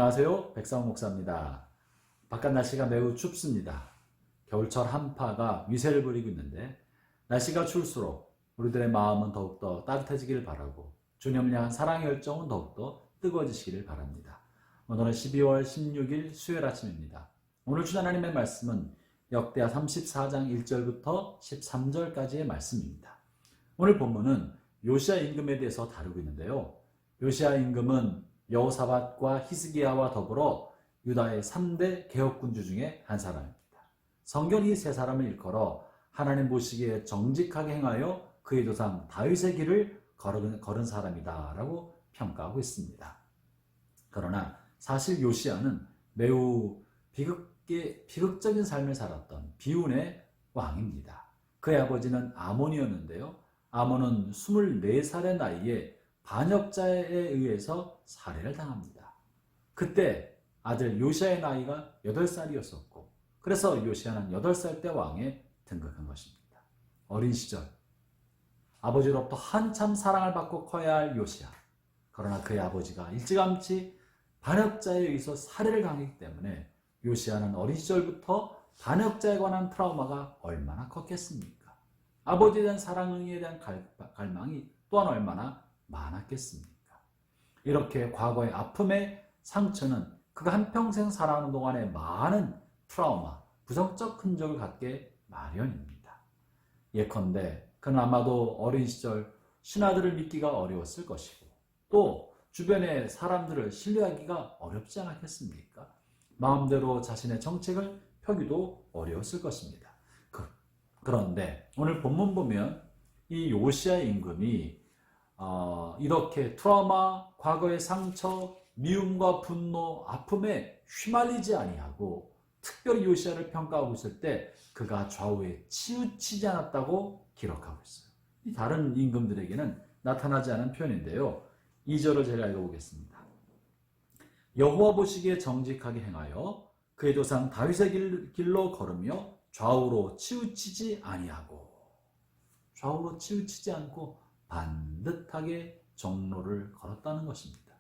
안녕하세요. 백상훈 목사입니다. 바깥 날씨가 매우 춥습니다. 겨울철 한파가 위세를 부리고 있는데 날씨가 추울수록 우리들의 마음은 더욱더 따뜻해지기를 바라고 주님을 향한 사랑의 열정은 더욱더 뜨거워지시기를 바랍니다. 오늘은 12월 16일 수요일 아침입니다. 오늘 주신 하나님의 말씀은 역대하 34장 1절부터 13절까지의 말씀입니다. 오늘 본문은 요시야 임금에 대해서 다루고 있는데요. 요시야 임금은 여호사밧과 히스기야와 더불어 유다의 3대 개혁군주 중에 한 사람입니다. 성경이 세 사람을 일컬어 하나님 보시기에 정직하게 행하여 그의 조상 다윗의 길을 걸은 사람이다 라고 평가하고 있습니다. 그러나 사실 요시야는 매우 비극적인 삶을 살았던 비운의 왕입니다. 그의 아버지는 아몬이었는데요. 아몬은 24살의 나이에 반역자에 의해서 살해를 당합니다. 그때 아들 요시야의 나이가 8살이었었고 그래서 요시야는 8살 때 왕에 등극한 것입니다. 어린 시절 아버지로부터 한참 사랑을 받고 커야 할 요시야. 그러나 그의 아버지가 일찌감치 반역자에 의해서 살해를 당했기 때문에 요시야는 어린 시절부터 반역자에 관한 트라우마가 얼마나 컸겠습니까? 아버지에 대한 사랑에 대한 갈망이 또한 얼마나 많았겠습니까? 이렇게 과거의 아픔의 상처는 그가 한평생 살아가는 동안에 많은 트라우마, 부정적 흔적을 갖게 마련입니다. 예컨대 그는 아마도 어린 시절 신하들을 믿기가 어려웠을 것이고 또 주변의 사람들을 신뢰하기가 어렵지 않았겠습니까? 마음대로 자신의 정책을 펴기도 어려웠을 것입니다. 그런데 오늘 본문 보면 이 요시야 임금이 이렇게 트라우마, 과거의 상처, 미움과 분노, 아픔에 휘말리지 아니하고 특별히 요시야를 평가하고 있을 때 그가 좌우에 치우치지 않았다고 기록하고 있어요. 이 다른 임금들에게는 나타나지 않은 표현인데요. 2절을 제가 읽어보겠습니다. 여호와 보시기에 정직하게 행하여 그의 조상 다윗의 길로 걸으며 좌우로 치우치지 아니하고 좌우로 치우치지 않고 반듯하게 정로를 걸었다는 것입니다.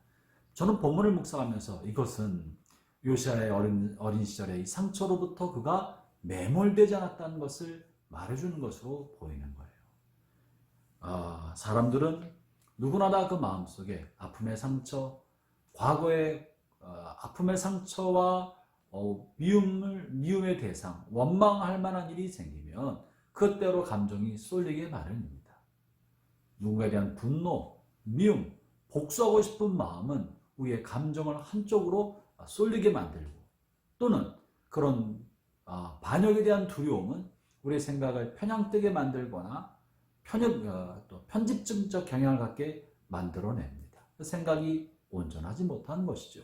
저는 본문을 묵상하면서 이것은 요시야의 어린 시절의 이 상처로부터 그가 매몰되지 않았다는 것을 말해주는 것으로 보이는 거예요. 사람들은 누구나 다 그 마음속에 아픔의 상처, 과거의 아픔의 상처와 미움의 대상, 원망할 만한 일이 생기면 그때로 감정이 쏠리게 마련입니다. 누군가에 대한 분노, 미움, 복수하고 싶은 마음은 우리의 감정을 한쪽으로 쏠리게 만들고 또는 그런 반역에 대한 두려움은 우리의 생각을 편향되게 만들거나 또 편집증적 경향을 갖게 만들어냅니다. 생각이 온전하지 못한 것이죠.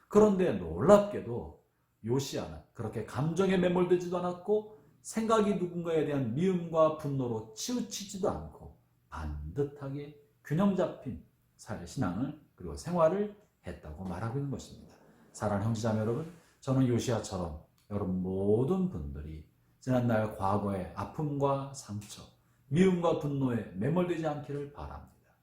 그런데 놀랍게도 요시야는 그렇게 감정에 매몰되지도 않았고 생각이 누군가에 대한 미움과 분노로 치우치지도 않고 반듯하게 균형 잡힌 신앙을 그리고 생활을 했다고 말하고 있는 것입니다. 사랑하는 형제자매 여러분, 저는 요시야처럼 여러분 모든 분들이 지난날 과거의 아픔과 상처, 미움과 분노에 매몰되지 않기를 바랍니다.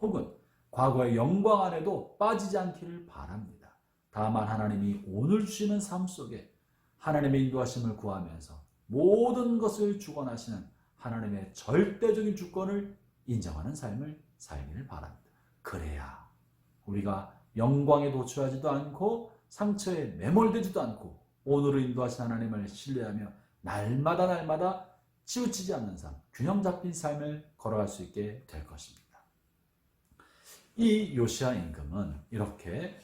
혹은 과거의 영광 안에도 빠지지 않기를 바랍니다. 다만 하나님이 오늘 주시는 삶 속에 하나님의 인도하심을 구하면서 모든 것을 주관하시는 하나님의 절대적인 주권을 인정하는 삶을 살기를 바랍니다. 그래야 우리가 영광에 도취하지도 않고 상처에 매몰되지도 않고 오늘을 인도하신 하나님을 신뢰하며 날마다 치우치지 않는 삶, 균형 잡힌 삶을 걸어갈 수 있게 될 것입니다. 이 요시야 임금은 이렇게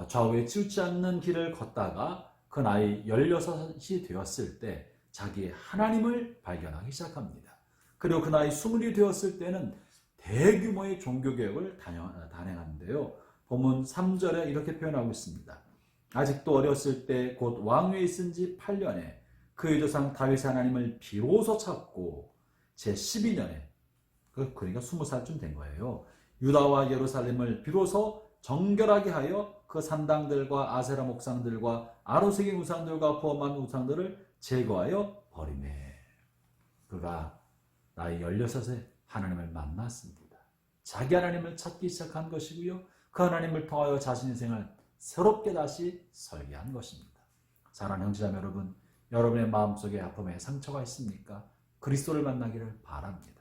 좌우에 치우치지 않는 길을 걷다가 그 나이 16이 되었을 때 자기의 하나님을 발견하기 시작합니다. 그리고 그 나이 20이 되었을 때는 대규모의 종교개혁을 단행하는데요. 본문 3절에 이렇게 표현하고 있습니다. 아직도 어렸을 때 곧 왕위에 있은 지 8년에 그의 조상 다윗의 하나님을 비로소 찾고 제 12년에 그러니까 20살쯤 된 거예요. 유다와 예루살렘을 비로소 정결하게 하여 그 산당들과 아세라 목상들과 아로새긴 우상들과 포함한 우상들을 제거하여 버리매. 그가 나이 16에 하나님을 만났습니다. 자기 하나님을 찾기 시작한 것이고요. 그 하나님을 통하여 자신의 인생을 새롭게 다시 설게 한 것입니다. 사랑하는 형제자매 여러분, 여러분의 마음속에 아픔에 상처가 있습니까? 그리스도를 만나기를 바랍니다.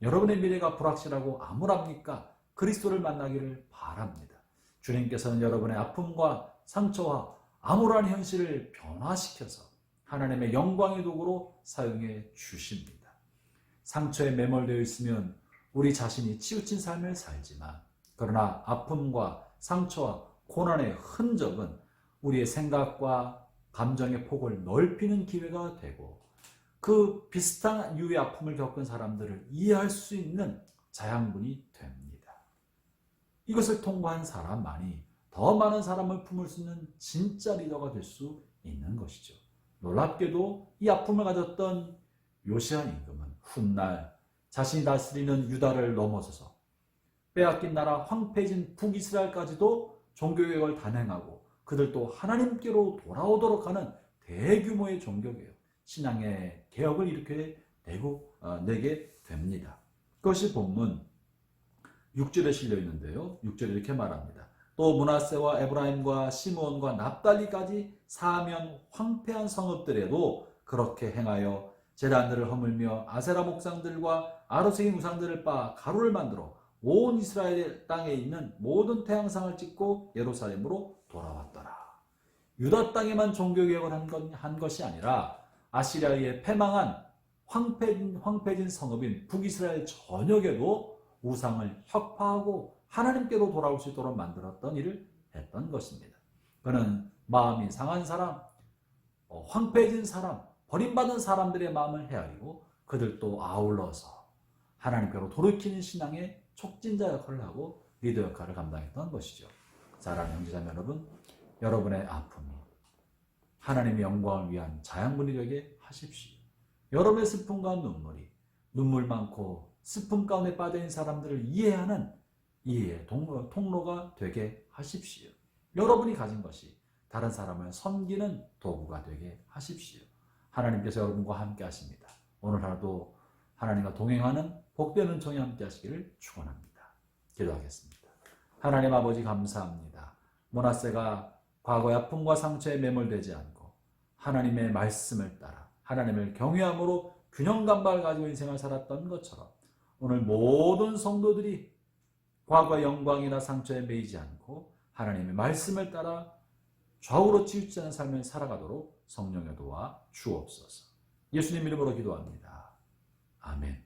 여러분의 미래가 불확실하고 암울합니까? 그리스도를 만나기를 바랍니다. 주님께서는 여러분의 아픔과 상처와 암울한 현실을 변화시켜서 하나님의 영광의 도구로 사용해 주십니다. 상처에 매몰되어 있으면 우리 자신이 치우친 삶을 살지만, 그러나 아픔과 상처와 고난의 흔적은 우리의 생각과 감정의 폭을 넓히는 기회가 되고, 그 비슷한 유의 아픔을 겪은 사람들을 이해할 수 있는 자양분이 됩니다. 이것을 통과한 사람만이 더 많은 사람을 품을 수 있는 진짜 리더가 될 수 있는 것이죠. 놀랍게도 이 아픔을 가졌던 요시야 임금은 훗날 자신이 다스리는 유다를 넘어서서 빼앗긴 나라 황폐해진 북이스라엘까지도 종교개혁을 단행하고 그들도 하나님께로 돌아오도록 하는 대규모의 종교개혁, 신앙의 개혁을 일으켜 내게 됩니다. 그것이 본문 6절에 실려 있는데요. 6절에 이렇게 말합니다. 또 므낫세와 에브라임과 시므온과 납달리까지 사면 황폐한 성읍들에도 그렇게 행하여 제단들을 허물며 아세라 목상들과 아로새긴 우상들을 빻아 가루를 만들어 온 이스라엘 땅에 있는 모든 태양상을 찍고 예루살렘으로 돌아왔더라. 유다 땅에만 종교개혁을 한 것이 아니라 아시리아에 의해 패망한 황폐해진 성읍인 북이스라엘 전역에도 우상을 혁파하고 하나님께로 돌아올 수 있도록 만들었던 일을 했던 것입니다. 그는 마음이 상한 사람, 황폐해진 사람, 버림받은 사람들의 마음을 헤아리고 그들도 아울러서 하나님께로 돌이키는 신앙의 촉진자 역할을 하고 리더 역할을 감당했던 것이죠. 사랑하는 형제자매 여러분, 여러분의 아픔이 하나님의 영광을 위한 자양분이 되게 하십시오. 여러분의 슬픔과 눈물 많고 슬픔 가운데 빠져있는 사람들을 이해하는 이해의 통로가 되게 하십시오. 여러분이 가진 것이 다른 사람을 섬기는 도구가 되게 하십시오. 하나님께서 여러분과 함께 하십니다. 오늘 하루도 하나님과 동행하는 복된 은총이 함께 하시기를 축원합니다. 기도하겠습니다. 하나님 아버지 감사합니다. 므낫세가 과거의 아픔과 상처에 매몰되지 않고 하나님의 말씀을 따라 하나님을 경외함으로 균형감각을 가지고 인생을 살았던 것처럼 오늘 모든 성도들이 과거의 영광이나 상처에 매이지 않고 하나님의 말씀을 따라 좌우로 치우치지 않은 삶을 살아가도록 성령의 도와 주옵소서. 예수님 이름으로 기도합니다. 아멘.